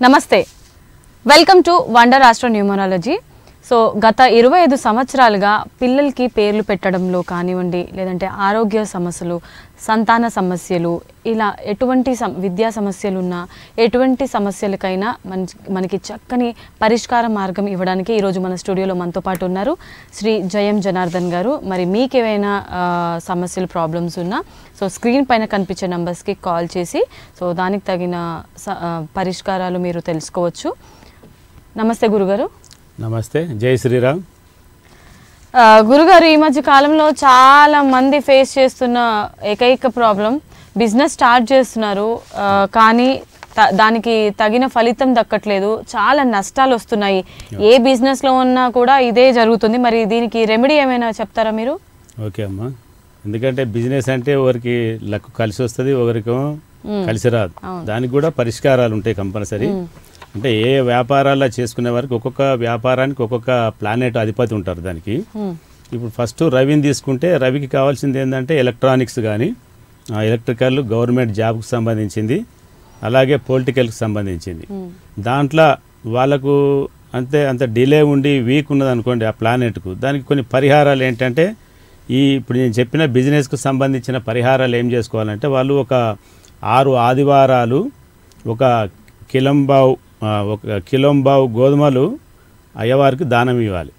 నమస్తే welcome to wonder astro numerology. So గత 25 సంవత్సరాలుగా పిల్లలకి పేర్లు పెట్టడంలో కానివ్వండి, లేదంటే ఆరోగ్య సమస్యలు, సంతాన సమస్యలు, ఇలా ఎటువంటి విద్యా సమస్యలు ఉన్నా ఎటువంటి సమస్యలకైనా మనకి చక్కని పరిష్కార మార్గం ఇవ్వడానికి ఈరోజు మన స్టూడియోలో మనతో పాటు ఉన్నారు శ్రీ జయం జనార్దన్ గారు. మరి మీకు ఏవైనా సమస్యలు, ప్రాబ్లమ్స్ ఉన్నా సో స్క్రీన్ పైన కనిపించే నంబర్స్కి కాల్ చేసి సో దానికి తగిన పరిష్కారాలు మీరు తెలుసుకోవచ్చు. నమస్తే గురుగారు. నమస్తే, జై శ్రీరామ్. గురుగారు, ఈ మధ్య కాలంలో చాలా మంది ఫేస్ చేస్తున్న ఏకైక ప్రాబ్లం, బిజినెస్ స్టార్ట్ చేస్తున్నారు కానీ దానికి తగిన ఫలితం దక్కట్లేదు, చాలా నష్టాలు వస్తున్నాయి. ఏ బిజినెస్లో ఉన్నా కూడా ఇదే జరుగుతుంది. మరి దీనికి రెమెడీ ఏమైనా చెప్తారా మీరు? ఓకే అమ్మా, ఎందుకంటే బిజినెస్ అంటే ఒకరికి లక్ కలిసి వస్తుంది, ఒకరికేమో కలిసి రాదు. దానికి కూడా పరిష్కారాలు ఉంటాయి కంపల్సరీ. అంటే ఏ వ్యాపారాల్లో చేసుకునే వారికి ఒక్కొక్క వ్యాపారానికి ఒక్కొక్క ప్లానెట్ అధిపతి ఉంటారు దానికి. ఇప్పుడు ఫస్ట్ రవిని తీసుకుంటే రవికి కావాల్సింది ఏంటంటే ఎలక్ట్రానిక్స్ కానీ, ఎలక్ట్రికల్, గవర్నమెంట్ జాబ్కి సంబంధించింది, అలాగే పొలిటికల్కి సంబంధించింది. దాంట్లో వాళ్ళకు అంత డిలే ఉండి వీక్ ఉన్నది అనుకోండి ఆ ప్లానెట్కు, దానికి కొన్ని పరిహారాలు ఏంటంటే ఇప్పుడు నేను చెప్పిన బిజినెస్కు సంబంధించిన పరిహారాలు ఏం చేసుకోవాలంటే వాళ్ళు ఒక 6 ఆదివారాలు ఒక కిలోంబావు గోధుమలు అయ్యవారికి దానం ఇవ్వాలి,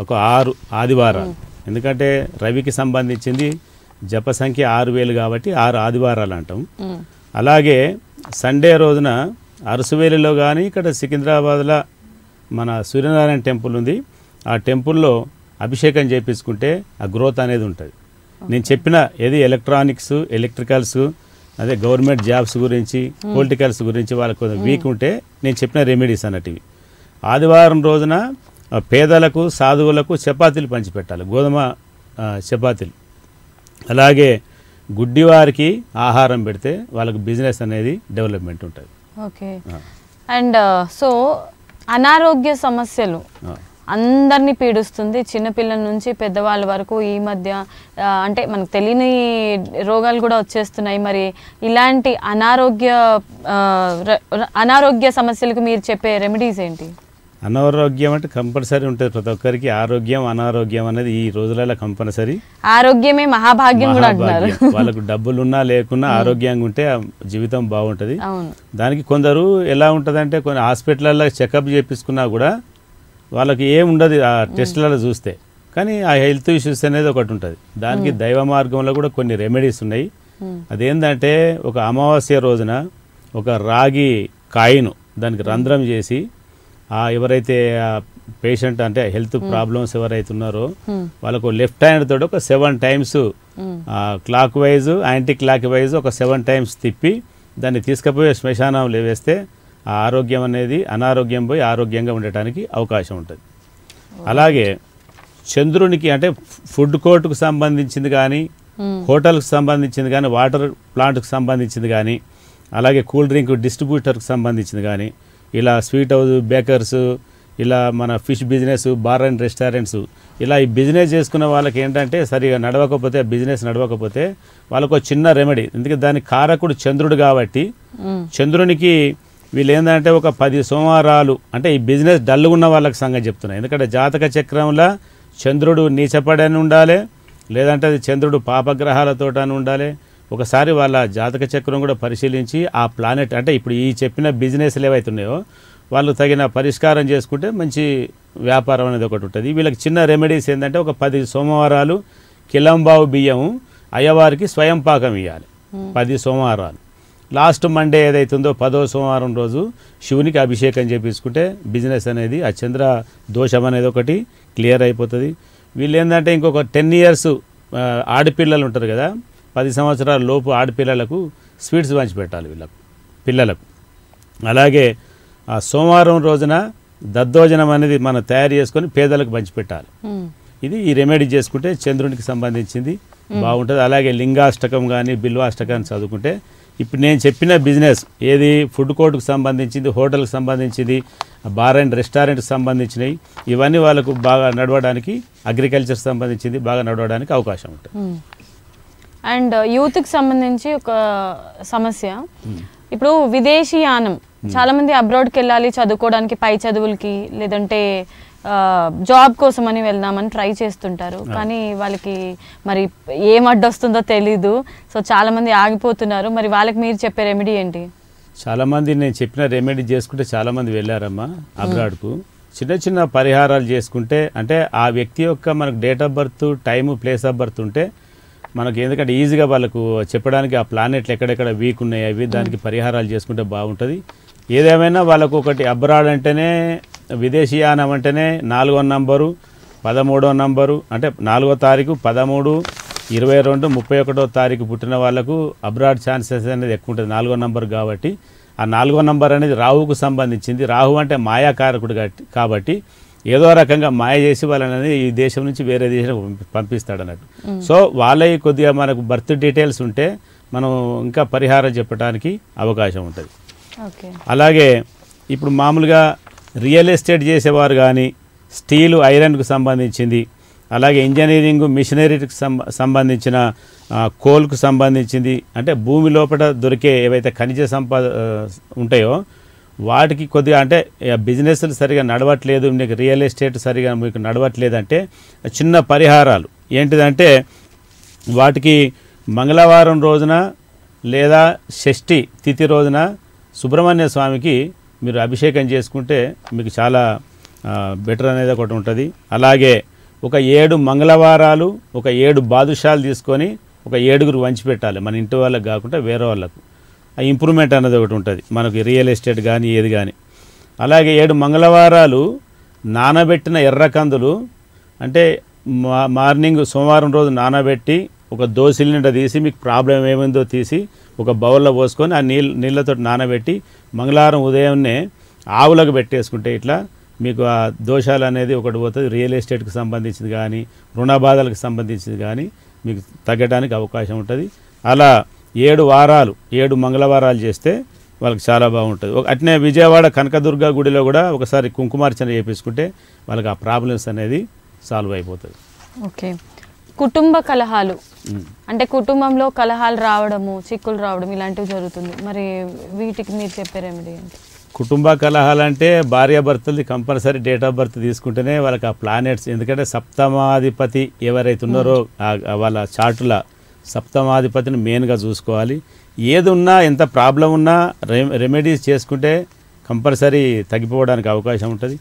ఒక 6 ఆదివారాలు. ఎందుకంటే రవికి సంబంధించింది జప సంఖ్య 6000 కాబట్టి 6 ఆదివారాలు అంటాం. అలాగే సండే రోజున అరసువేలిలో కానీ ఇక్కడ సికింద్రాబాద్లో మన సూర్యనారాయణ టెంపుల్ ఉంది, ఆ టెంపుల్లో అభిషేకం చేయించుకుంటే ఆ గ్రోత్ అనేది ఉంటుంది. నేను చెప్పిన ఏది ఎలక్ట్రానిక్స్, ఎలక్ట్రికల్స్, అదే గవర్నమెంట్ జాబ్స్ గురించి, పొలిటికల్స్ గురించి వాళ్ళకు కొంచెం వీక్ ఉంటే నేను చెప్పిన రెమెడీస్ అన్నటివి. ఆదివారం రోజున పేదలకు, సాధువులకు చపాతీలు పంచిపెట్టాలి, గోధుమ చపాతీలు. అలాగే గుడ్డివారికి ఆహారం పెడితే వాళ్ళకు బిజినెస్ అనేది డెవలప్మెంట్ ఉంటుంది. ఓకే. అండ్ సో అనారోగ్య సమస్యలు అందరినీ పీడిస్తుంది, చిన్నపిల్లల నుంచి పెద్దవాళ్ళ వరకు. ఈ మధ్య అంటే మనకు తెలియని రోగాలు కూడా వచ్చేస్తున్నాయి. మరి ఇలాంటి అనారోగ్య సమస్యలకు మీరు చెప్పే రెమెడీస్ ఏంటి? అనారోగ్యం అంటే కంపల్సరీ ఉంటుంది ప్రతి ఒక్కరికి. ఆరోగ్యం, అనారోగ్యం అనేది ఈ రోజులలో కంపల్సరీ. ఆరోగ్యమే మహాభాగ్యం కూడా అంటున్నారు. వాళ్ళకు డబ్బులున్నా లేకున్నా ఆరోగ్యంగా ఉంటే జీవితం బాగుంటుంది. దానికి కొందరు ఎలా ఉంటుందంటే కొన్ని హాస్పిటల్లో చెకప్ చేపించుకున్నా కూడా వాళ్ళకి ఏముండదు ఆ టెస్టులలో చూస్తే, కానీ ఆ హెల్త్ ఇష్యూస్ అనేది ఒకటి ఉంటుంది. దానికి దైవ మార్గంలో కూడా కొన్ని రెమెడీస్ ఉన్నాయి. అదేంటంటే ఒక అమావాస్య రోజున ఒక రాగి కాయిను దానికి రంధ్రం చేసి ఎవరైతే పేషెంట్ అంటే హెల్త్ ప్రాబ్లమ్స్ ఎవరైతే ఉన్నారో వాళ్ళకు లెఫ్ట్ హ్యాండ్ తోటి ఒక 7 times clock wise, anti clock wise ఒక 7 టైమ్స్ తిప్పి దాన్ని తీసుకుపోయి శ్మశానంలో వేస్తే ఆ ఆరోగ్యం అనేది అనారోగ్యం పోయి ఆరోగ్యంగా ఉండటానికి అవకాశం ఉంటుంది. అలాగే చంద్రునికి అంటే ఫుడ్ కోర్టుకు సంబంధించింది కానీ, హోటల్కి సంబంధించింది కానీ, వాటర్ ప్లాంట్కి సంబంధించింది కానీ, అలాగే కూల్ డ్రింక్ డిస్ట్రిబ్యూటర్కి సంబంధించింది కానీ, ఇలా స్వీట్ హౌస్, బేకర్స్, ఇలా మన fish business, bar and restaurants, ఇలా ఈ బిజినెస్ చేసుకున్న వాళ్ళకి ఏంటంటే సరిగా నడవకపోతే, బిజినెస్ నడవకపోతే వాళ్ళకు చిన్న రెమెడీ. ఎందుకంటే దానికి కారకుడు చంద్రుడు కాబట్టి చంద్రునికి వీళ్ళు ఏంటంటే ఒక 10 సోమవారాలు అంటే ఈ బిజినెస్ డల్గా ఉన్న వాళ్ళకి సంగతి చెప్తున్నాయి. ఎందుకంటే జాతక చక్రంలో చంద్రుడు నీచపడని ఉండాలి, లేదంటే అది చంద్రుడు పాపగ్రహాలతో అని ఉండాలి. ఒకసారి వాళ్ళ జాతక చక్రం కూడా పరిశీలించి ఆ ప్లానెట్ అంటే ఇప్పుడు ఈ చెప్పిన బిజినెస్లు ఏవైతున్నాయో వాళ్ళు తగిన పరిష్కారం చేసుకుంటే మంచి వ్యాపారం అనేది ఒకటి ఉంటుంది. వీళ్ళకి చిన్న రెమెడీస్ ఏంటంటే ఒక 10 సోమవారాలు కిలంబావు బియ్యం అయ్యవారికి స్వయం పాకం ఇవ్వాలి 10 సోమవారాలు. లాస్ట్ మండే ఏదైతుందో 10వ సోమవారం రోజు శివునికి అభిషేకం చేపించుకుంటే బిజినెస్ అనేది ఆ చంద్ర దోషం అనేది ఒకటి క్లియర్ అయిపోతుంది. వీళ్ళు ఏంటంటే ఇంకొక 10 ఇయర్స్ ఆడపిల్లలు ఉంటారు కదా, 10 సంవత్సరాల లోపు ఆడపిల్లలకు స్వీట్స్ పంచిపెట్టాలి వీళ్ళకు పిల్లలకు. అలాగే ఆ సోమవారం రోజున దద్దోజనం అనేది మనం తయారు చేసుకొని పేదలకు పంచిపెట్టాలి. ఇది ఈ రెమెడీ చేసుకుంటే చంద్రునికి సంబంధించింది బాగుంటుంది. అలాగే లింగాష్టకం కానీ, బిల్వాష్టకాన్ని చదువుకుంటే ఇప్పుడు నేను చెప్పిన బిజినెస్ ఏది ఫుడ్ కోర్టుకు సంబంధించింది, హోటల్కి సంబంధించింది, బార్ అండ్ రెస్టారెంట్కి సంబంధించినవి, ఇవన్నీ వాళ్ళకు బాగా నడవడానికి, అగ్రికల్చర్ సంబంధించింది బాగా నడవడానికి అవకాశం ఉంటుంది. అండ్ యూత్కి సంబంధించి ఒక సమస్య, ఇప్పుడు విదేశీయానం చాలా మంది అబ్రాడ్కి వెళ్ళాలి చదువుకోవడానికి, పై చదువులకి, లేదంటే జాబ్ కోసం అని వెళ్దామని ట్రై చేస్తుంటారు. కానీ వాళ్ళకి మరి ఏం అడ్డొస్తుందో తెలీదు. సో చాలా మంది ఆగిపోతున్నారు. మరి వాళ్ళకి మీరు చెప్పే రెమెడీ ఏంటి? చాలా మంది నేను చెప్పిన రెమెడీ చేసుకుంటే చాలా మంది వెళ్ళారమ్మా అబ్రాడ్కు. చిన్న చిన్న పరిహారాలు చేసుకుంటే, అంటే ఆ వ్యక్తి యొక్క మనకు date of birth, time, place of birth ఉంటే మనకి, ఎందుకంటే ఈజీగా వాళ్ళకు చెప్పడానికి ఆ ప్లానెట్లు ఎక్కడెక్కడ వీక్ ఉన్నాయి అవి దానికి పరిహారాలు చేసుకుంటే బాగుంటుంది. ఏదేమైనా వాళ్ళకు ఒకటి అబ్రాడ్ అంటేనే, విదేశీయానం అంటేనే 4వ నంబరు, 13వ నంబరు, అంటే 4వ తారీఖు, 13, 22, 31వ తారీఖు పుట్టిన వాళ్ళకు అబ్రాడ్ ఛాన్సెస్ అనేది ఎక్కువ ఉంటుంది 4వ నంబర్ కాబట్టి. ఆ 4వ నంబర్ అనేది రాహుకు సంబంధించింది. రాహు అంటే మాయాకారకుడు కాబట్టి ఏదో రకంగా మాయ చేసి వాళ్ళని ఈ దేశం నుంచి వేరే దేశం పంపిస్తాడు అన్నట్టు. సో వాళ్ళవి కొద్దిగా మనకు బర్త్ డీటెయిల్స్ ఉంటే మనం ఇంకా పరిహారం చెప్పడానికి అవకాశం ఉంటుంది. అలాగే ఇప్పుడు మామూలుగా రియల్ ఎస్టేట్ చేసేవారు కానీ, స్టీలు, ఐరన్కు సంబంధించింది, అలాగే ఇంజనీరింగ్, మిషనరీకి సంబంధించిన, కోల్కు సంబంధించింది, అంటే భూమి లోపల దొరికే ఏవైతే ఖనిజ సంపద ఉంటాయో వాటికి కొద్దిగా, అంటే బిజినెస్లు సరిగా నడవట్లేదు, మీకు రియల్ ఎస్టేట్ సరిగా మీకు నడవట్లేదంటే చిన్న పరిహారాలు ఏంటిదంటే, వాటికి మంగళవారం రోజున లేదా షష్ఠి తిథి రోజున సుబ్రహ్మణ్య స్వామికి మీరు అభిషేకం చేసుకుంటే మీకు చాలా బెటర్ అనేది ఒకటి ఉంటుంది. అలాగే ఒక 7 మంగళవారాలు, ఒక 7 బాదుషాలు తీసుకొని ఒక 7గురు వంచిపెట్టాలి, మన ఇంటి వాళ్ళకి కాకుండా వేరే వాళ్ళకు. ఆ ఇంప్రూవ్మెంట్ అనేది ఒకటి ఉంటుంది మనకి, రియల్ ఎస్టేట్ కానీ ఏది కానీ. అలాగే 7 మంగళవారాలు నానబెట్టిన ఎర్రకందులు, అంటే మార్నింగ్ సోమవారం రోజు నానబెట్టి ఒక దోశల నిండా తీసి, మీకు ప్రాబ్లం ఏమైందో తీసి ఒక బౌల్లో పోసుకొని ఆ నీళ్ళతో నానబెట్టి మంగళవారం ఉదయాన్నే ఆవులకు పెట్టేసుకుంటే ఇట్లా మీకు ఆ దోషాలు అనేది ఒకటి పోతుంది. రియల్ ఎస్టేట్కి సంబంధించింది కానీ, రుణ బాధలకు సంబంధించింది కానీ మీకు తగ్గడానికి అవకాశం ఉంటుంది. అలా 7 వారాలు, 7 మంగళవారాలు చేస్తే వాళ్ళకి చాలా బాగుంటుంది. అట్నే విజయవాడ కనకదుర్గ గుడిలో కూడా ఒకసారి కుంకుమార్చన చేయించుకుంటే వాళ్ళకి ఆ ప్రాబ్లమ్స్ అనేది సాల్వ్ అయిపోతుంది. ఓకే. కుటుంబ కలహాలు, అంటే కుటుంబంలో కలహాలు రావడము, చిక్కులు రావడం ఇలాంటివి జరుగుతుంది. మరి వీటికి మీరు చెప్పే రెమెడీ ఏంటి? కుటుంబ కలహాలు అంటే భార్యాభర్తలది కంపల్సరీ డేట్ ఆఫ్ బర్త్ తీసుకుంటేనే వాళ్ళకి ఆ ప్లానెట్స్, ఎందుకంటే సప్తమాధిపతి ఎవరైతే ఉన్నారో వాళ్ళ చార్టుల సప్తమాధిపతిని మెయిన్గా చూసుకోవాలి. ఏది ఉన్నా, ఎంత ప్రాబ్లం ఉన్నా రెమెడీస్ చేసుకుంటే కంపల్సరీ తగ్గిపోవడానికి అవకాశం ఉంటుంది.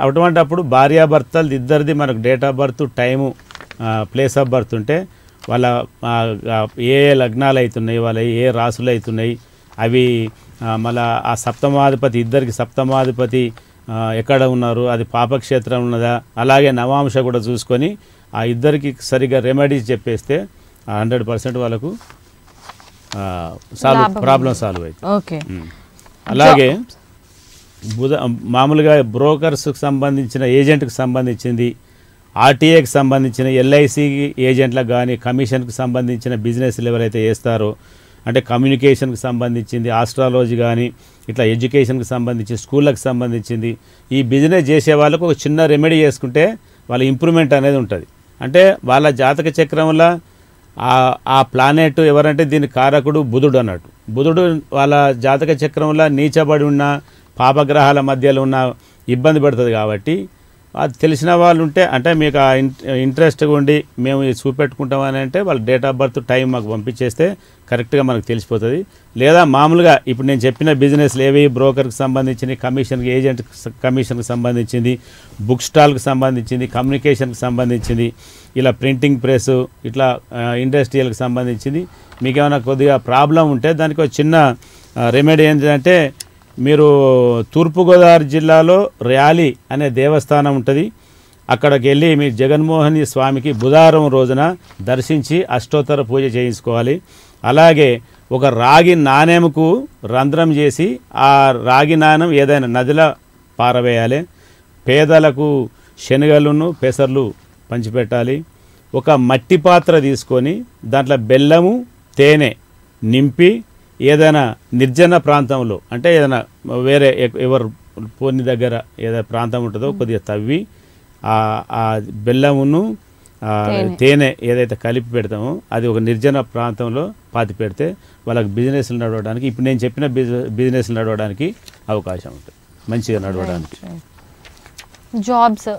అటువంటి అప్పుడు భార్యాభర్తలది ఇద్దరిది మనకు date of birth, time, place of birth ఉంటే వాళ్ళ ఏ లగ్నాలు అవుతున్నాయి, వాళ్ళ ఏ రాసులు అవుతున్నాయి, అవి మళ్ళా ఆ సప్తమాధిపతి, ఇద్దరికి సప్తమాధిపతి ఎక్కడ ఉన్నారు, అది పాపక్షేత్రం ఉన్నదా, అలాగే నవాంశ కూడా చూసుకొని ఆ ఇద్దరికి సరిగ్గా రెమెడీస్ చెప్పేస్తే 100% వాళ్ళకు ప్రాబ్లం సాల్వ్ అవుతుంది. ఓకే. అలాగే మామూలుగా బ్రోకర్స్కి సంబంధించిన, ఏజెంట్కి సంబంధించింది, ఆర్టీఏకి సంబంధించిన, ఎల్ఐసి ఏజెంట్లకు కానీ, కమిషన్కి సంబంధించిన బిజినెస్లు ఎవరైతే చేస్తారో, అంటే కమ్యూనికేషన్కి సంబంధించింది, ఆస్ట్రాలజీ కానీ ఇట్లా ఎడ్యుకేషన్కి సంబంధించి, స్కూళ్ళకి సంబంధించింది, ఈ బిజినెస్ చేసే వాళ్ళకు ఒక చిన్న రెమెడీ చేసుకుంటే వాళ్ళ ఇంప్రూవ్మెంట్ అనేది ఉంటుంది. అంటే వాళ్ళ జాతక చక్రంలో ఆ ప్లానెట్ ఎవరంటే దీని కారకుడు బుధుడు అన్నట్టు. బుధుడు వాళ్ళ జాతక చక్రంలో నీచబడి ఉన్న పాపగ్రహాల మధ్యలో ఉన్న ఇబ్బంది పడుతుంది కాబట్టి అది తెలిసిన వాళ్ళు ఉంటే, అంటే మీకు ఆ ఇంట్రెస్ట్గా ఉండి మేము చూపెట్టుకుంటామని అంటే వాళ్ళ డేట్ ఆఫ్ బర్త్, టైం మాకు పంపించేస్తే కరెక్ట్గా మనకు తెలిసిపోతుంది. లేదా మామూలుగా ఇప్పుడు నేను చెప్పిన బిజినెస్లు ఏవి, బ్రోకర్కి సంబంధించింది, కమిషన్కి, ఏజెంట్ కమిషన్కి సంబంధించింది, బుక్ స్టాల్కి సంబంధించింది, కమ్యూనికేషన్కి సంబంధించింది, ఇలా ప్రింటింగ్ ప్రెస్, ఇట్లా ఇండస్ట్రియల్కి సంబంధించింది, మీకు ఏమైనా కొద్దిగా ప్రాబ్లం ఉంటే దానికి ఒక చిన్న రెమెడీ ఏంటంటే, మీరు తూర్పుగోదావరి జిల్లాలో ర్యాలీ అనే దేవస్థానం ఉంటుంది, అక్కడికి వెళ్ళి మీ జగన్మోహన్ స్వామికి బుధవారం రోజున దర్శించి అష్టోత్తర పూజ చేయించుకోవాలి. అలాగే ఒక రాగి నాణెంకు రంధ్రం చేసి ఆ రాగి నాణెం ఏదైనా నదిలో పారవేయాలి. పేదలకు శనగలను, పెసర్లు పంచిపెట్టాలి. ఒక మట్టి పాత్ర తీసుకొని దాంట్లో బెల్లము, తేనె నింపి ఏదైనా నిర్జన ప్రాంతంలో, అంటే ఏదైనా వేరే ఎవరు పోని దగ్గర ఏదైనా ప్రాంతం ఉంటుందో కొద్దిగా తవ్వి ఆ బెల్లమును, తేనె ఏదైతే కలిపి పెడతామో అది ఒక నిర్జన ప్రాంతంలో పాతి పెడితే వాళ్ళకి బిజినెస్లు నడవడానికి ఇప్పుడు నేను చెప్పిన బిజినెస్లు నడవడానికి అవకాశం ఉంటుంది, మంచిగా నడవడానికి. జాబ్స్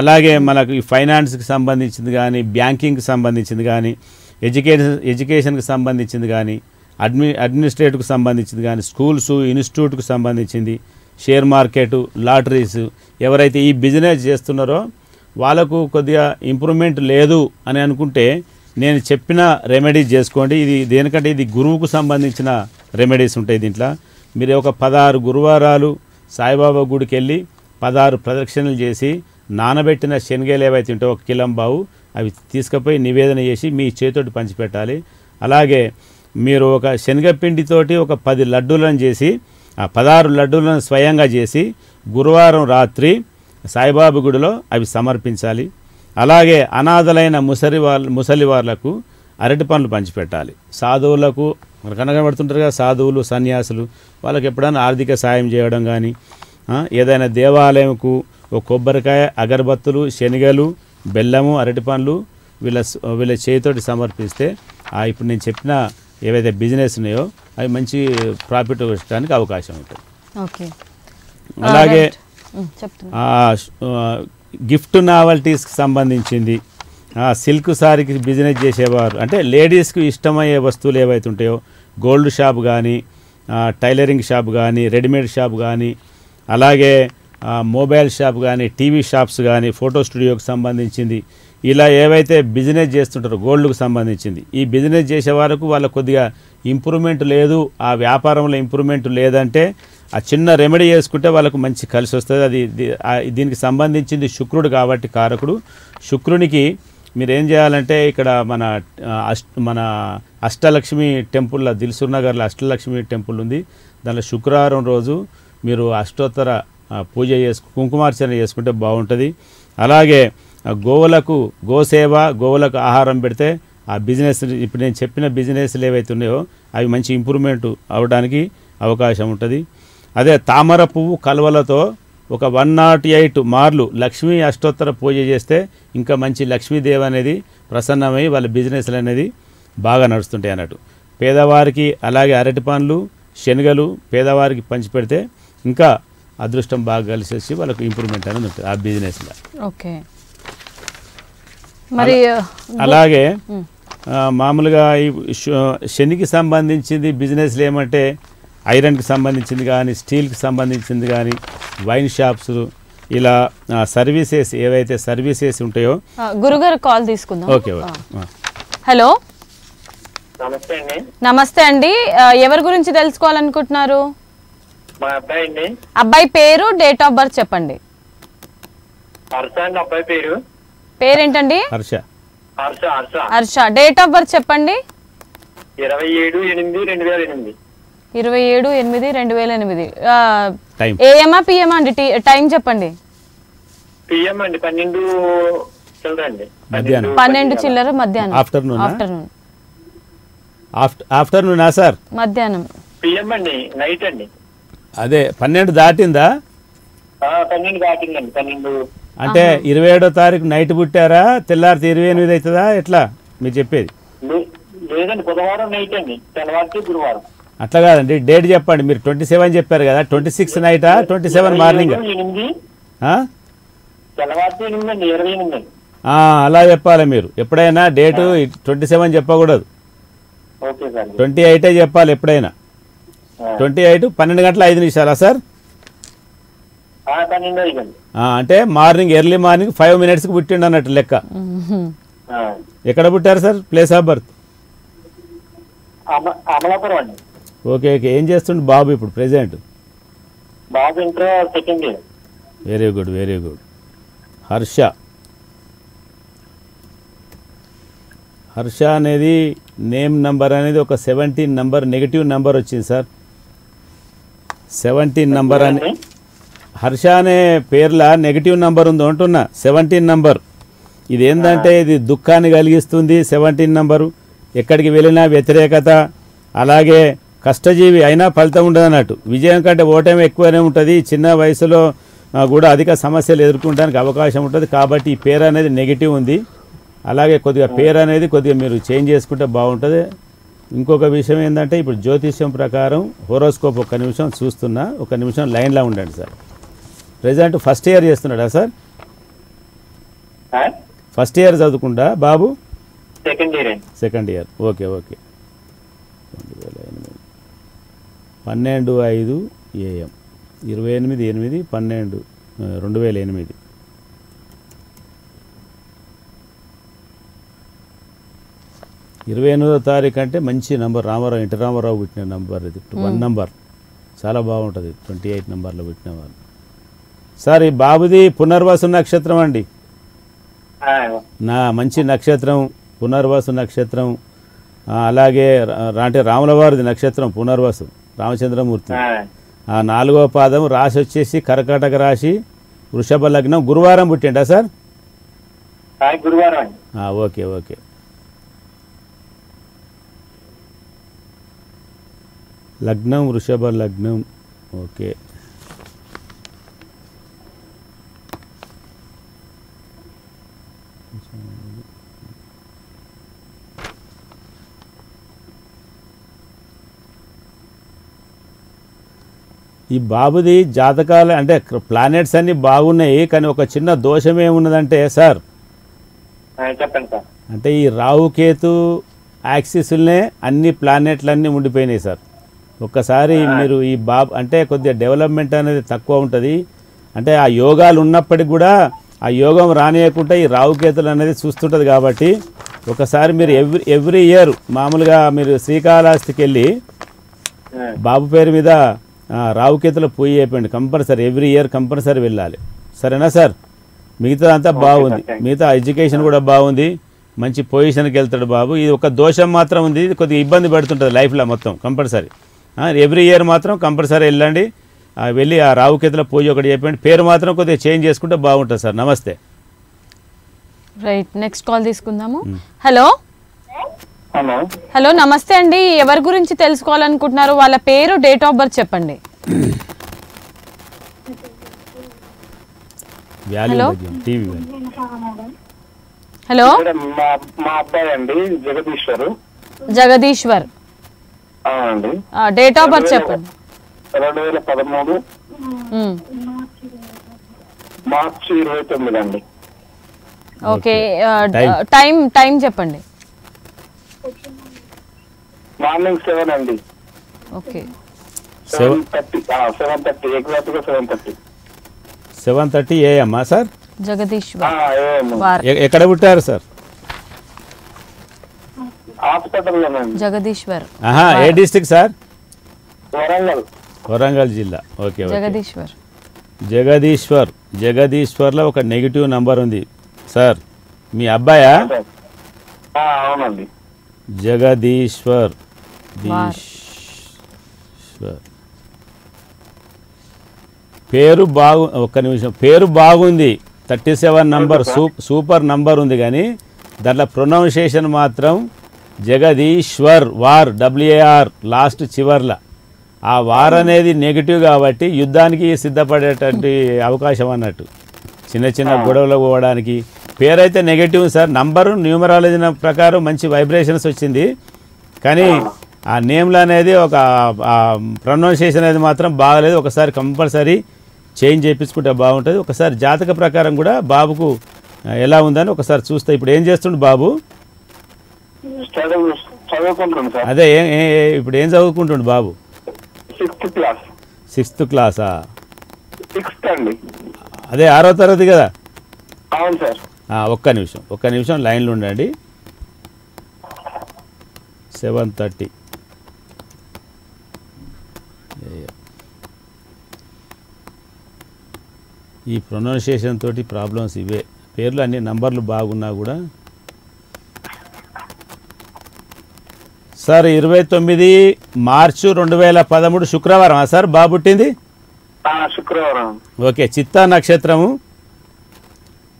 అలాగే మనకు ఈ ఫైనాన్స్కి సంబంధించింది కానీ, బ్యాంకింగ్కి సంబంధించింది కానీ, ఎడ్యుకేషన్కి సంబంధించింది కానీ, అడ్మినిస్ట్రేటివ్కి సంబంధించింది కానీ, స్కూల్స్ ఇన్స్టిట్యూట్కి సంబంధించింది, షేర్ మార్కెట్, లాటరీస్, ఎవరైతే ఈ బిజినెస్ చేస్తున్నారో వాళ్ళకు కొద్దిగా ఇంప్రూవ్మెంట్ లేదు అని అనుకుంటే నేను చెప్పిన రెమెడీస్ చేసుకోండి. ఇది దేనికంటే ఇది గురువుకు సంబంధించిన రెమెడీస్ ఉంటాయి దీంట్లో. మీరు ఒక 16 గురువారాలు సాయిబాబా గుడికి వెళ్ళి 16 ప్రదక్షిణలు చేసి నానబెట్టిన శనగలు ఏవైతే ఉంటాయో 1 కిలంబావు అవి తీసుకుపోయి నివేదన చేసి మీ చేతోటి పంచిపెట్టాలి. అలాగే మీరు ఒక శనగపిండితోటి ఒక 10 లడ్డూలను చేసి ఆ 16 లడ్డూలను స్వయంగా చేసి గురువారం రాత్రి సాయిబాబా గుడిలో అవి సమర్పించాలి. అలాగే అనాథలైన ముసలి వాళ్ళకు అరటి పండ్లు పంచిపెట్టాలి. సాధువులకు కనబడుతుంటారు కదా, సాధువులు సన్యాసులు, వాళ్ళకి ఎప్పుడైనా ఆర్థిక సాయం చేయడం కానీ, ఏదైనా దేవాలయంకు ఒక కొబ్బరికాయ, అగరబత్తులు, శనగలు, బెల్లము, అరటి పండ్లు వీళ్ళ చేతితోటి సమర్పిస్తే ఇప్పుడు నేను చెప్పిన ఏవైతే బిజినెస్ ఉన్నాయో అవి మంచి ప్రాఫిట్ వచ్చడానికి అవకాశం ఉంటుంది. ఓకే. అలాగే గిఫ్ట్ నావల్టీస్కి సంబంధించింది, సిల్క్ సారీకి బిజినెస్ చేసేవారు అంటే లేడీస్కి ఇష్టమయ్యే వస్తువులు ఏవైతే ఉంటాయో గోల్డ్ షాప్ కానీ, టైలరింగ్ షాప్ కానీ, రెడీమేడ్ షాప్ కానీ, అలాగే మొబైల్ షాప్ కానీ, టీవీ షాప్స్ కానీ, ఫోటో స్టూడియోకి సంబంధించింది, ఇలా ఏవైతే బిజినెస్ చేస్తుంటారో గోల్డ్కు సంబంధించింది ఈ బిజినెస్ చేసే వరకు వాళ్ళకు కొద్దిగా ఇంప్రూవ్మెంట్ లేదు, ఆ వ్యాపారంలో ఇంప్రూవ్మెంట్ లేదంటే ఆ చిన్న రెమెడీ చేసుకుంటే వాళ్ళకు మంచి కలిసి వస్తుంది. అది దీనికి సంబంధించింది శుక్రుడు కాబట్టి కారకుడు. శుక్రునికి మీరు ఏం చేయాలంటే ఇక్కడ మన అష్టలక్ష్మి టెంపుల్లో దిల్సుఖ్ నగర్లో అష్టలక్ష్మి టెంపుల్ ఉంది. దానిలో శుక్రవారం రోజు మీరు అష్టోత్తర పూజ కుంకుమార్చన చేసుకుంటే బాగుంటుంది. అలాగే గోవులకు గోసేవ, గోవులకు ఆహారం పెడితే ఆ బిజినెస్ ఇప్పుడు నేను చెప్పిన బిజినెస్లు ఏవైతే ఉన్నాయో అవి మంచి ఇంప్రూవ్మెంట్ అవడానికి అవకాశం ఉంటుంది. అదే తామర పువ్వు కలువలతో ఒక 108 మార్లు లక్ష్మీ అష్టోత్తర పూజ చేస్తే ఇంకా మంచి లక్ష్మీదేవి అనేది ప్రసన్నమై వాళ్ళ బిజినెస్లు అనేది బాగా నడుస్తుంటాయి అన్నట్టు. పేదవారికి అలాగే అరటి పండ్లు, శనగలు పేదవారికి పంచిపెడితే ఇంకా అదృష్టం బాగా కలిసి వచ్చి వాళ్ళకు ఇంప్రూవ్మెంట్ అనేది ఉంటుంది ఆ బిజినెస్లో. ఓకే. మరి అలాగే మామూలుగా ఈ శనికి సంబంధించింది బిజినెస్లు ఏమంటే ఐరన్కి సంబంధించింది కానీ, స్టీల్కి సంబంధించింది కానీ, వైన్ షాప్స్, ఇలా సర్వీసెస్ ఏవైతే సర్వీసెస్ ఉంటాయో. గురుగారు కాల్ తీసుకుందాం. ఓకే. హలో, నమస్తే అండి. నమస్తే అండి. ఎవరి గురించి తెలుసుకోవాలనుకుంటున్నారు? మా అబ్బాయి అండి. అబ్బాయి పేరు, డేట్ ఆఫ్ బర్త్ చెప్పండి. హర్ష అండి అబ్బాయి పేరు. పేరేంటండి? Harsha. Harsha Harsha. Harsha. Date of birth చెప్పండి. 27/8/2008. 27/8/2008. టైం ఏఎమా పిఎమా అండి? టైం చెప్పండి. పిఎం అండి 12 చిల్లర అండి. మధ్యాహ్నం 12 చిల్లర మధ్యాహ్నం. ఆఫ్టర్నూన్. ఆఫ్టర్నూనా సార్? మధ్యాహ్నం. పిఎం అండి, నైట్ అండి. అదే 12 దాటిందా? 12 దాటిందండి. 12 అంటే 27వ తారీఖు నైట్ పుట్టారా, తెల్లారితే 28 అవుతుందా, ఎట్లా మీరు చెప్పేది? లేదండి, బుధవారం నైట్ అండి, తెల్లవారితే గురువారం. అట్లా కాదండి, డేట్ చెప్పండి. మీరు 27 చెప్పారు కదా, 26 నైటా 27 మార్నింగ్? తెల్లవారితే 8 అండి, 28 అండి. అలా చెప్పాలి మీరు. ఎప్పుడైనా డేటు 27 చెప్పకూడదు, 28 చెప్పాలి ఎప్పుడైనా. 28 12 గంటల 5 నిమిషాలా సార్? 12 అండి. అంటే మార్నింగ్, ఎర్లీ మార్నింగ్ 5 minutesకి పుట్టిండు అన్నట్టు లెక్క. ఎక్కడ పుట్టారు sir? Place of birth? Amalapuram అండి. ఓకే. ఏం చేస్తుండు బాబు ఇప్పుడు ప్రెసెంట్? బాబు inter second year. Very good, very good. Harsha అనేది నేమ్ నంబర్ అనేది ఒక 17 నంబర్, నెగిటివ్ నంబర్ వచ్చింది సార్. 17 నంబర్ అని హర్ష అనే పేర్ల నెగిటివ్ నంబర్ ఉంది అంటున్నా. 17 నంబర్ ఇది ఏంటంటే ఇది దుఃఖాన్ని కలిగిస్తుంది. 17 నంబరు ఎక్కడికి వెళ్ళినా వ్యతిరేకత, అలాగే కష్టజీవి అయినా ఫలితం ఉండదు అన్నట్టు. విజయం కంటే ఓటమి ఎక్కువనే ఉంటుంది. చిన్న వయసులో కూడా అధిక సమస్యలు ఎదుర్కొనడానికి అవకాశం ఉంటుంది. కాబట్టి ఈ పేరు అనేది నెగిటివ్ ఉంది. అలాగే కొద్దిగా పేరు అనేది కొద్దిగా మీరు చేంజ్ చేసుకుంటే బాగుంటుంది. ఇంకొక విషయం ఏంటంటే ఇప్పుడు జ్యోతిష్యం ప్రకారం హోరోస్కోప్ ఒక్క నిమిషం చూస్తున్నా, ఒక నిమిషం లైన్లో ఉండండి సార్. ప్రజెంట్ ఫస్ట్ ఇయర్ చేస్తున్నాడా సార్? ఫస్ట్ ఇయర్ చదువుకుంటా బాబు? Second year. Okay okay. 12/5 AM 28/8/12 2008. ఇరవై 28వ తారీఖు అంటే మంచి నంబర్. రామారావు, ఎన్టీ రామారావు పుట్టిన నంబర్ ఇది. 1 నంబర్ చాలా బాగుంటుంది. 28 నంబర్లో పుట్టిన వాళ్ళు. సార్ ఈ బాబుది పునర్వసు నక్షత్రం అండి. నా మంచి నక్షత్రం పునర్వసు నక్షత్రం. అలాగే అంటే రాముల వారిది నక్షత్రం పునర్వసు, రామచంద్రమూర్తి. 4వ పాదం. రాశి వచ్చేసి కర్కాటక రాశి, వృషభ లగ్నం. గురువారం పుట్టిండా సార్? గురువారం. Okay okay. లగ్నం వృషభ లగ్నం. ఓకే. ఈ బాబుది జాతకాలు అంటే ప్లానెట్స్ అన్నీ బాగున్నాయి, కానీ ఒక చిన్న దోషం ఏమున్నదంటే సార్, చెప్పండి సార్. అంటే ఈ రావుకేతు యాక్సిస్లనే అన్ని ప్లానెట్లన్నీ ఉండిపోయినాయి సార్. ఒక్కసారి మీరు ఈ అంటే కొద్దిగా డెవలప్మెంట్ అనేది తక్కువ ఉంటుంది. అంటే ఆ యోగాలు ఉన్నప్పటికి కూడా ఆ యోగం రానియకుండా ఈ రావుకేతులు అనేది చూస్తుంటుంది. కాబట్టి ఒకసారి మీరు ఎవ్రీ ఇయర్ మామూలుగా మీరు శ్రీకాళహస్తికి వెళ్ళి బాబు పేరు మీద రావుకేతుల పూజ అయిపోయింది కంపల్సరీ. ఎవ్రీ ఇయర్ కంపల్సరీ వెళ్ళాలి. సరేనా సార్? మిగతా అంతా బాగుంది, మిగతా ఎడ్యుకేషన్ కూడా బాగుంది, మంచి పొజిషన్కి వెళ్తాడు బాబు. ఇది ఒక దోషం మాత్రం ఉంది, ఇది కొద్దిగా ఇబ్బంది పడుతుంటుంది లైఫ్లో మొత్తం. కంపల్సరీ ఎవ్రీ ఇయర్ మాత్రం కంపల్సరీ వెళ్ళండి. వెళ్ళి ఆ రావుకేతుల పూజ ఒకటి చెప్పండి. పేరు మాత్రం కొద్దిగా చేంజ్ చేసుకుంటే బాగుంటుంది సార్. నమస్తే. రైట్, నెక్స్ట్ కాల్ తీసుకుందాము. హలో హలో హలో నమస్తే అండి. ఎవరి గురించి తెలుసుకోవాలనుకుంటున్నారు? వాళ్ళ పేరు, డేట్ ఆఫ్ బర్త్ చెప్పండి. హలో హలో మా అబ్బాయి అండి జగదీశ్వర్. జగదీశ్వర్. అండి. డేట్ ఆఫ్ బర్త్ చెప్పండి. 2013 మార్చి 29 అండి. ఓకే. టైం చెప్పండి. మార్నింగ్ 7 అండి. ఓకే. 7:30 ఎగ్జాక్ట్గా 7:30 AM సార్? జగదీశ్వర్. ఎక్కడ పుట్టారు సార్? హాస్పిటల్లోనండి. జగదీశ్వర్. ఏ డిస్ట్రిక్ట్ సార్? వరంగల్ జిల్లా. ఓకే. జగదీశ్వర్. జగదీశ్వర్లో ఒక నెగిటివ్ నంబర్ ఉంది సార్. మీ అబ్బాయా? అవునండి. జగదీశ్వర్. పేరు ఒక్క నిమిషం. పేరు బాగుంది, 37 నంబర్ సూపర్ నంబర్ ఉంది, కానీ దాంట్లో ప్రొనౌన్సియేషన్ మాత్రం జగదీశ్వర్. వార్ WAR లాస్ట్ చివర్ల. ఆ వార్ అనేది నెగిటివ్ కాబట్టి యుద్ధానికి సిద్ధపడేటువంటి అవకాశం అన్నట్టు, చిన్న చిన్న గొడవలు పోవడానికి. పేరైతే నెగిటివ్ సార్. నంబరు న్యూమరాలజీ ప్రకారం మంచి వైబ్రేషన్స్ వచ్చింది, కానీ ఆ నేమ్లు అనేది ఒక ప్రొనౌన్సియేషన్ అనేది మాత్రం బాగలేదు. ఒకసారి కంపల్సరీ చేంజ్ చేయించుకుంటే బాగుంటుంది. ఒకసారి జాతక ప్రకారం కూడా బాబుకు ఎలా ఉందని ఒకసారి చూస్తే. ఇప్పుడు ఏం చేస్తుండు బాబు? అదే ఇప్పుడు ఏం చదువుకుంటుండు బాబు? 6th క్లాసా? అదే 6వ తరగతి కదా? అవును సార్. ఒక్క నిమిషం లైన్లో ఉండండి. 7:30 ఈ ప్రొనౌన్సియేషన్ తోటి ప్రాబ్లమ్స్ ఇవే. పేర్లు అన్ని నంబర్లు బాగున్నా కూడా. సార్ 29 మార్చి 2013 శుక్రవారం సార్ బాబు పుట్టింది? శుక్రవారం. ఓకే. చిత్తా నక్షత్రము,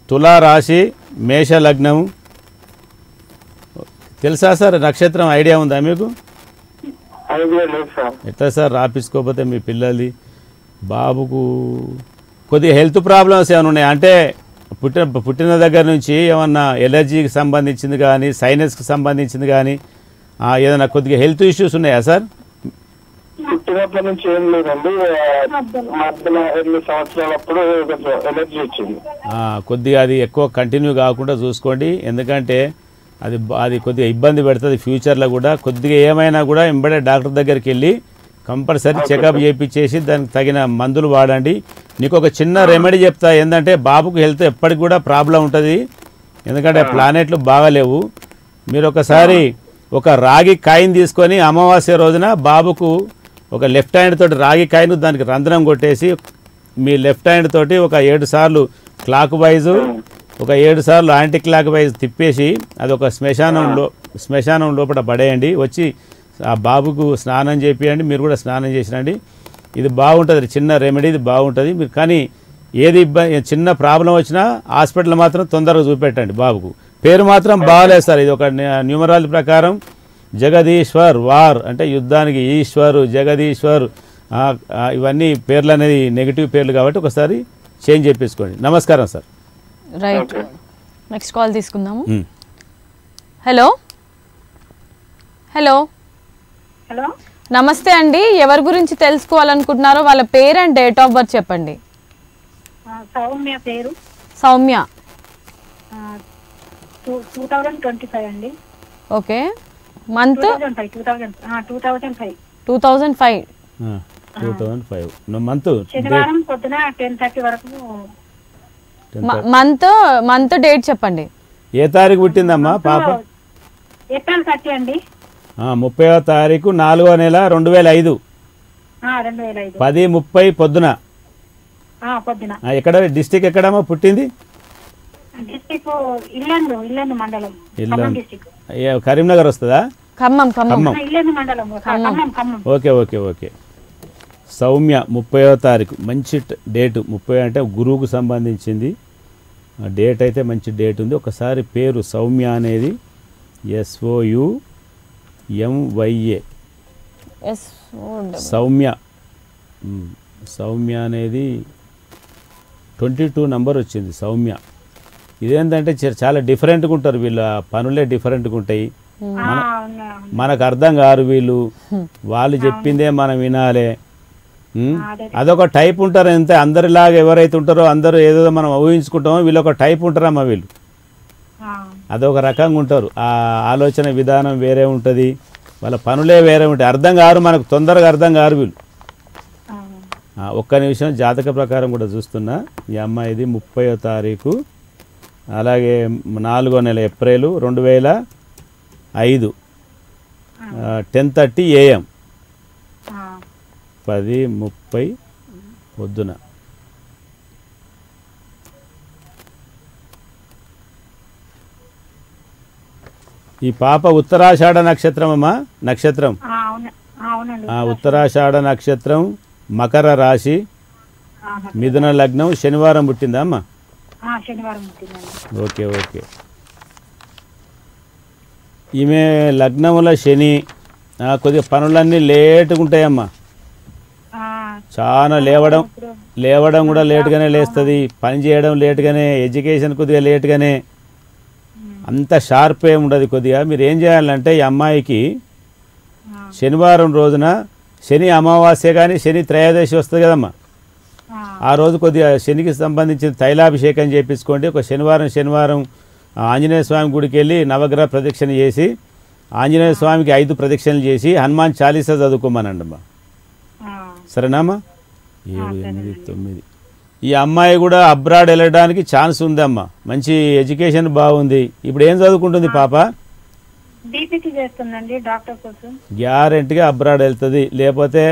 తులా రాశి, మేష లగ్నము. తెలుసా సార్ నక్షత్రం? ఐడియా ఉందా మీకు? లేదు సార్. ఎట్లా సార్ రాపించుకోకపోతే మీ పిల్లల్ది? బాబుకు కొద్దిగా హెల్త్ ప్రాబ్లమ్స్ ఏమైనా ఉన్నాయి అంటే పుట్టిన దగ్గర నుంచి ఏమన్నా ఎలర్జీకి సంబంధించింది కానీ సైనస్కి సంబంధించింది కానీ ఏదైనా కొద్దిగా హెల్త్ ఇష్యూస్ ఉన్నాయా సార్? పుట్టినప్పటి నుంచి ఏం లేదండి, మధ్యలో 8 సంవత్సరాలప్పుడు కొంచెం ఎలర్జీ వచ్చింది. కొద్దిగా అది ఎక్కువ కంటిన్యూ కాకుండా చూసుకోండి, ఎందుకంటే అది కొద్దిగా ఇబ్బంది పెడుతుంది ఫ్యూచర్లో కూడా. కొద్దిగా ఏమైనా కూడా వెంబడే డాక్టర్ దగ్గరికి వెళ్ళి కంపల్సరీ చెకప్ చేయించేసి దానికి తగిన మందులు వాడండి. నీకు ఒక చిన్న రెమెడీ చెప్తా, ఏంటంటే బాబుకు హెల్త్ ఎప్పటికి కూడా ప్రాబ్లం ఉంటుంది, ఎందుకంటే ప్లానెట్లు బాగాలేవు. మీరు ఒకసారి ఒక రాగి కాయిన్ తీసుకొని అమావాస్య రోజున బాబుకు ఒక లెఫ్ట్ హ్యాండ్ తోటి రాగి కాయిన్ దానికి రంధ్రం కొట్టేసి మీ లెఫ్ట్ హ్యాండ్ తోటి ఒక 7 సార్లు క్లాక్ వైజు ఒక 7 సార్లు యాంటీ క్లాక్ వైజ్ తిప్పేసి అది ఒక శ్మశానం లోపల పడేయండి. వచ్చి ఆ బాబుకు స్నానం చేపియండి, మీరు కూడా స్నానం చేసినండి. ఇది బాగుంటుంది, చిన్న రెమెడీ, ఇది బాగుంటుంది. మీరు కానీ ఏది చిన్న ప్రాబ్లం వచ్చినా హాస్పిటల్ మాత్రం తొందరగా చూపెట్టండి బాబుకు. పేరు మాత్రం బాగాలేదు సార్, ఇది ఒక న్యూమరాలజీ ప్రకారం జగదీశ్వర్, వార్ అంటే యుద్ధానికి ఈశ్వరు, జగదీశ్వర్, ఇవన్నీ పేర్లు అనేది నెగిటివ్ పేర్లు కాబట్టి ఒకసారి చేంజ్ చేయించుకోండి. నమస్కారం సార్. రైట్, నెక్స్ట్ కాల్ తీసుకుందాము. హలో హలో హలో, నమస్తే అండి. ఎవరి గురించి తెలుసుకోవాలనుకుంటున్నారో వాళ్ళ పేరు అండ్ డేట్ ఆఫ్ బర్త్ చెప్పండి. సౌమ్య పేరు. సౌమ్య. 2025 అండి. ఓకే. మంత్ 2005 మంత్ శనివారం పొద్దున 10:30 వరకు. మంత్ డేట్ చెప్పండి. ఏ తారీఖు పుట్టిందమ్మా పాప? ఏప్రిల్ 30 అండి. 30వ తారీఖు 4వ నెల 2005. 10:30 పొద్దున. ఎక్కడ డిస్టిక్ ఎక్కడమ్మా పుట్టింది? డిస్టిక్ ఇల్లందు మండలం, కరీంనగర్ వస్తుందా? ఖమ్మం. ఇల్లందు మండలం, Khammam. Okay okay okay. Soumya 30వ తారీఖు మంచి డేటు. 30 అంటే గురువుకు సంబంధించింది డేట్, అయితే మంచి డేట్ ఉంది. ఒకసారి పేరు సౌమ్య అనేది SOUMYA, సౌమ్య. సౌమ్య అనేది 22 నంబర్ వచ్చింది సౌమ్య. ఇదేంటంటే చాలా డిఫరెంట్గా ఉంటారు వీళ్ళ పనులే, డిఫరెంట్గా ఉంటాయి. మనకు అర్థం కారు వీళ్ళు, వాళ్ళు చెప్పిందే మనం వినాలే. అదొక టైప్ ఉంటారు అంతే. అందరిలాగా ఎవరైతే ఉంటారో అందరూ ఏదో మనం ఊహించుకుంటామో వీళ్ళు ఒక టైప్ ఉంటారమ్మా వీళ్ళు. అదొక రకంగా ఉంటారు, ఆ ఆలోచన విధానం వేరే ఉంటుంది, వాళ్ళ పనులే వేరే ఉంటాయి. అర్థం కారు, మనకు తొందరగా అర్థం కారు వీళ్ళు. ఒక్క నిమిషం జాతక ప్రకారం కూడా చూస్తున్నా. ఈ అమ్మాయిది 30వ తారీఖు, అలాగే 4వ నెల ఏప్రిల్ 2005, 10:30 AM, 10:30 పొద్దున. ఈ పాప ఉత్తరాషాఢ నక్షత్రం అమ్మా, నక్షత్రం ఉత్తరాషాఢ నక్షత్రం, మకర రాశి, మిథున లగ్నం, శనివారం పుట్టిందా అమ్మా? Okay okay. ఈమె లగ్నముల శని, కొద్దిగా పనులన్నీ లేటుగా ఉంటాయమ్మా. చాలా లేవడం కూడా లేటుగానే లేస్తుంది, పని చేయడం లేటుగానే, ఎడ్యుకేషన్ కొద్దిగా లేటుగానే, అంత షార్ప్ ఏమి ఉండదు. కొద్దిగా మీరు ఏం చేయాలంటే ఈ అమ్మాయికి శనివారం రోజున, శని అమావాస్య కానీ శని త్రయోదశి వస్తుంది కదమ్మా, ఆ రోజు కొద్దిగా శనికి సంబంధించిన తైలాభిషేకం చేయించుకోండి. ఒక శనివారం ఆంజనేయ స్వామి గుడికి వెళ్ళి నవగ్రహ ప్రదక్షిణ చేసి, ఆంజనేయ స్వామికి 5 ప్రదక్షిణలు చేసి హనుమాన్ చాలీసా చదువుకోమనండమ్మా. సరేనామ్మా? 7, 8, 9. ఈ అమ్మాయి కూడా అబ్రాడ్ వెళ్ళడానికి ఛాన్స్ ఉందమ్మా, మంచి ఎడ్యుకేషన్ బాగుంది. ఇప్పుడు ఏం చదువుకుంటుంది పాప? గ్యారెంటీగా అబ్రాడ్ వెళ్తుంది, లేకపోతే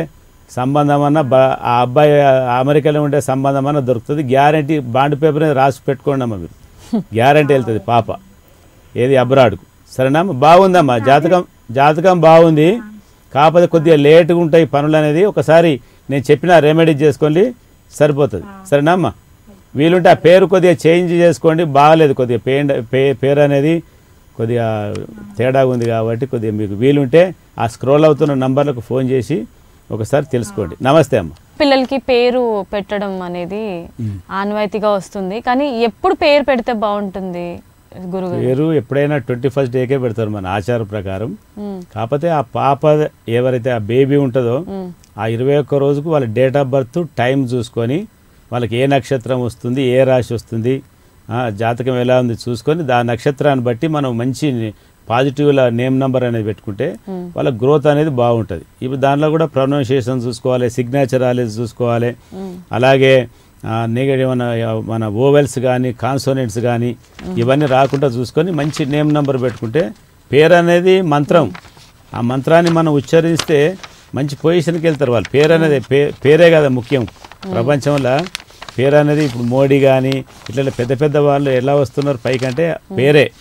సంబంధం అన్నా ఆ అబ్బాయి అమెరికాలో ఉండే సంబంధం అన్నా దొరుకుతుంది. గ్యారెంటీ బాండ్ పేపర్ రాసి పెట్టుకోండి అమ్మా మీరు, గ్యారెంటీ వెళ్తుంది పాప ఏది అబ్రాడ్కు. సరేనమ్మా? బాగుందమ్మా, జాతకం బాగుంది, కాకపోతే కొద్దిగా లేటుగా ఉంటాయి పనులు అనేది. ఒకసారి నేను చెప్పిన రెమెడీ చేసుకోండి, సరిపోతుంది. సరేనమ్మా? వీలుంటే ఆ పేరు కొద్దిగా చేంజ్ చేసుకోండి, బాగాలేదు కొద్దిగా పేరు అనేది కొద్దిగా తేడా ఉంది కాబట్టి కొద్దిగా మీకు వీలుంటే ఆ స్క్రోల్ అవుతున్న నంబర్లకు ఫోన్ చేసి ఒకసారి తెలుసుకోండి. నమస్తే అమ్మ. పిల్లలకి పేరు పెట్టడం అనేది ఆనవాయితీగా వస్తుంది, కానీ ఎప్పుడు పేరు పెడితే బాగుంటుంది గురుగారు? పేరు ఎప్పుడైనా 21st డేకే పెడతారు మన ఆచార ప్రకారం. కాకపోతే ఆ పాప ఎవరైతే ఆ బేబీ ఉంటుందో ఆ 21 రోజుకు వాళ్ళ డేట్ ఆఫ్ బర్త్ టైం చూసుకొని వాళ్ళకి ఏ నక్షత్రం వస్తుంది, ఏ రాశి వస్తుంది, జాతకం ఎలా ఉంది చూసుకొని ఆ నక్షత్రాన్ని బట్టి మనం మంచి పాజిటివ్ నేమ్ నెంబర్ అనేది పెట్టుకుంటే వాళ్ళ గ్రోత్ అనేది బాగుంటుంది. ఇప్పుడు దానిలో కూడా ప్రొనౌన్సియేషన్ చూసుకోవాలి, సిగ్నేచర్ అనేది చూసుకోవాలి, అలాగే నెగటివ్ మన ఓవెల్స్ కానీ కాన్సోనెంట్స్ కానీ ఇవన్నీ రాకుండా చూసుకొని మంచి నేమ్ నెంబర్ పెట్టుకుంటే పేరు అనేది మంత్రం, ఆ మంత్రాన్ని మనం ఉచ్చరిస్తే మంచి పొజిషన్కి వెళ్తారు వాళ్ళు. పేరు అనేది పేరే కదా ముఖ్యం ప్రపంచంలో. పేరు అనేది ఇప్పుడు మోడీ కానీ ఇట్లా పెద్ద పెద్ద వాళ్ళు ఎలా వస్తున్నారు పైకంటే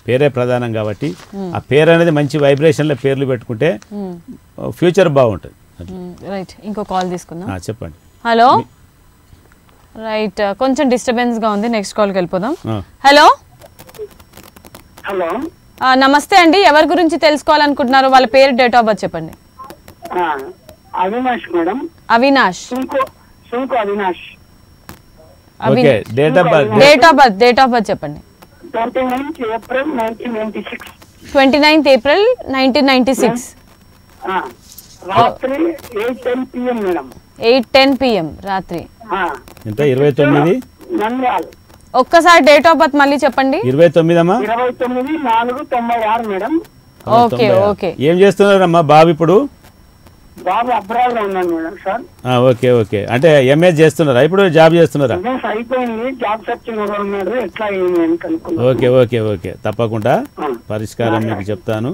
పేరే ప్రధానం కాబట్టి ఆ పేరు అనేది మంచి వైబ్రేషన్లో పేర్లు పెట్టుకుంటే ఫ్యూచర్ బాగుంటుంది. రైట్, ఇంకో కాల్ తీసుకుందాం. చెప్పండి. హలో. రైట్, కొంచెం డిస్టర్బెన్స్ గా ఉంది, నెక్స్ట్ కాల్కి వెళ్ళిపోదాం. హలో. హలో నమస్తే అండి, ఎవరి గురించి తెలుసుకోవాలనుకుంటున్నారు? వాళ్ళ పేరు, డేట్ ఆఫ్ బర్త్ చెప్పండి. Avinash madam. Avinash. Sunku Avinash. Okay, date of birth చెప్పండి. 29th April 1996. 29th April 1996. రాత్రి 8:10 PM మేడం. 8:10 PM రాత్రి. ఎంత? 29 నంద్యాల. ఒక్కసారి డేట్ ఆఫ్ బర్త్ మళ్ళీ చెప్పండి. 29 అమ్మా. 29/4/96 మేడం. Okay okay. ఏం చేస్తున్నారమ్మా బాబు ఇప్పుడు? బాబు అబ్రాడ్ లో ఉన్నాను మేడం సార్. ఓకే ఓకే, అంటే ఎంఎస్ చేస్తున్నారా ఇప్పుడు, జాబ్ చేస్తున్నారా? అయిపోయింది, జాబ్ సర్చింగ్ ఉన్నాడు. ఎట్లా ఓకే ఓకే ఓకే, తప్పకుండా పరిష్కారం మీకు చెప్తాను.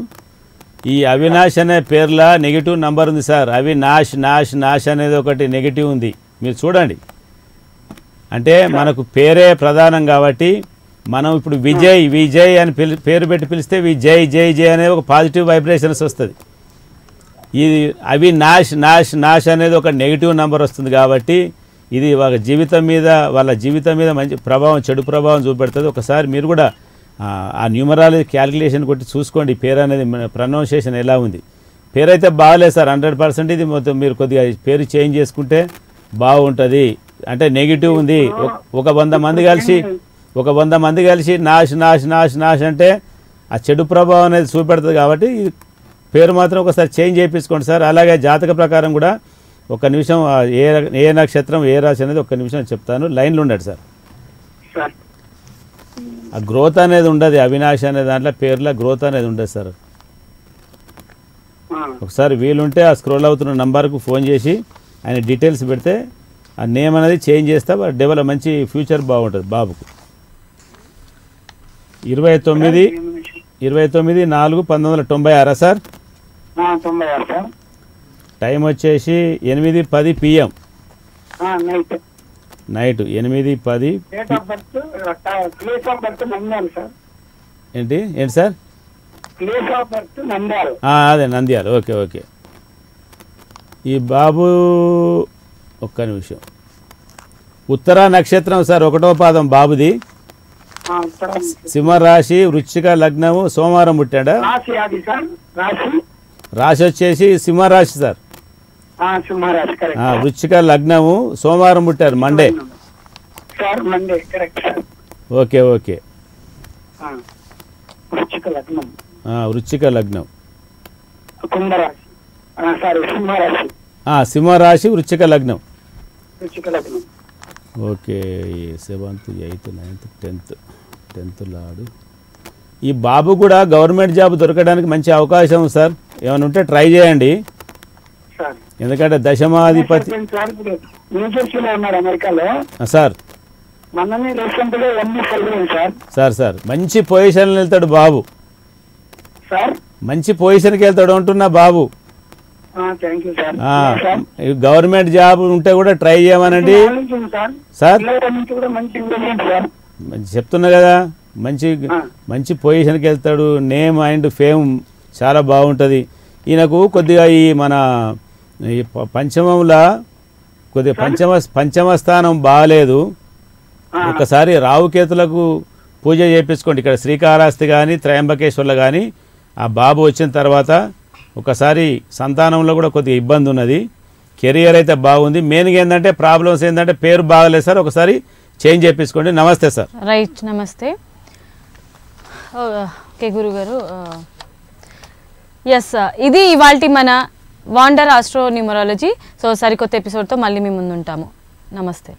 ఈ అవినాష్ అనే పేర్ల నెగిటివ్ నంబర్ ఉంది సార్. అవినాష్ నాష్ నాష్ అనేది ఒకటి నెగిటివ్ ఉంది, మీరు చూడండి. అంటే మనకు పేరే ప్రధానం కాబట్టి మనం ఇప్పుడు విజయ్ విజయ్ అని పేరు పెట్టి పిలిస్తే విజయ్ జై జై అనేది ఒక పాజిటివ్ వైబ్రేషన్స్ వస్తుంది. ఇది అవినాష్ నాష్ నాష్ అనేది ఒక నెగిటివ్ నెంబర్ వస్తుంది కాబట్టి ఇది వాళ్ళ జీవితం మీద మంచి ప్రభావం, చెడు ప్రభావం చూపెడుతుంది. ఒకసారి మీరు కూడా ఆ న్యూమరాలజీ క్యాలిక్యులేషన్ కొట్టి చూసుకోండి పేరు అనేది ప్రొనౌన్సియేషన్ ఎలా ఉంది. పేరు అయితే బాగలేదు సార్ 100%. ఇది మొత్తం మీరు కొద్దిగా పేరు చేంజ్ చేసుకుంటే బాగుంటుంది. అంటే నెగిటివ్ ఉంది. ఒక 100 మంది కలిసి నాష్ నాష్ నాష్ నాష్ అంటే ఆ చెడు ప్రభావం అనేది చూపెడుతుంది కాబట్టి పేరు మాత్రం ఒకసారి చేంజ్ చేయించుకోండి సార్. అలాగే జాతక ప్రకారం కూడా ఒక నిమిషం ఏ నక్షత్రం ఏ రాశి అనేది ఒక్క నిమిషం చెప్తాను, లైన్లో ఉండండి సార్. ఆ గ్రోత్ అనేది ఉండదు, అవినాష్ అనే దాంట్లో పేర్ల గ్రోత్ అనేది ఉండదు సార్. ఒకసారి వీలుంటే ఆ స్క్రోల్ అవుతున్న నంబర్కు ఫోన్ చేసి ఆయన డీటెయిల్స్ పెడితే ఆ నేమ్ అనేది చేంజ్ చేస్తా, డెవలప్ మంచి ఫ్యూచర్ బాగుంటుంది బాబుకు. 29/4/1996 సార్. టైం వచ్చేసి 8:10 PM నైట్ 8:10. ఏంటి సార్? అదే నంద్యాల. Okay okay. ఈ బాబు ఒక్క నిమిషం. ఉత్తర నక్షత్రం సార్, 1వ పాదం బాబుది. సింహరాశి, వృశ్చిక లగ్నము, సోమవారం పుట్టాడా? రాశి వచ్చేసి సింహరాశి సార్. వృశ్చిక లగ్నము, సోమవారం పుట్టారు, మండే. Okay okay. వృశ్చిక లగ్నం, సింహరాశి, వృశ్చిక లగ్నం. Okay. 7th 8th 9th 10th లాడు. ఈ బాబు కూడా గవర్నమెంట్ జాబ్ దొరకడానికి మంచి అవకాశం సార్. ఏమైనా ఉంటే ట్రై చేయండి, ఎందుకంటే దశమాధిపతి సార్. సార్ మంచి పొజిషన్కి వెళ్తాడు బాబు, మంచి పొజిషన్కి వెళ్తాడు అంటున్నా బాబు. గవర్నమెంట్ జాబ్ ఉంటే కూడా ట్రై చేయమనండి సార్. చెప్తున్నా కదా, మంచి పొజిషన్కి వెళ్తాడు. నేమ్ అండ్ ఫేమ్ చాలా బాగుంటుంది ఈయనకు. కొద్దిగా ఈ మన ఈ పంచమంలో కొద్దిగా పంచమ స్థానం బాగాలేదు. ఒకసారి రావుకేతులకు పూజ చేయించుకోండి. ఇక్కడ శ్రీకాళహస్తి కానీ త్రయంబకేశ్వర్లో కానీ ఆ బాబు వచ్చిన తర్వాత ఒకసారి సంతానంలో కూడా కొద్దిగా ఇబ్బంది ఉన్నది. కెరియర్ అయితే బాగుంది. మెయిన్గా ఏంటంటే ప్రాబ్లమ్స్ ఏంటంటే పేరు బాగలేదు సార్, ఒకసారి చేంజ్ చేయించుకోండి. నమస్తే సార్. రైట్, నమస్తే. ఓకే గురుగారు, ఎస్, ఇది ఇవాల్టి మన వండర్ ఆస్ట్రో న్యూమరాలజీ. సో సరికొత్త ఎపిసోడ్తో మళ్ళీ మీ ముందు ఉంటాము. నమస్తే.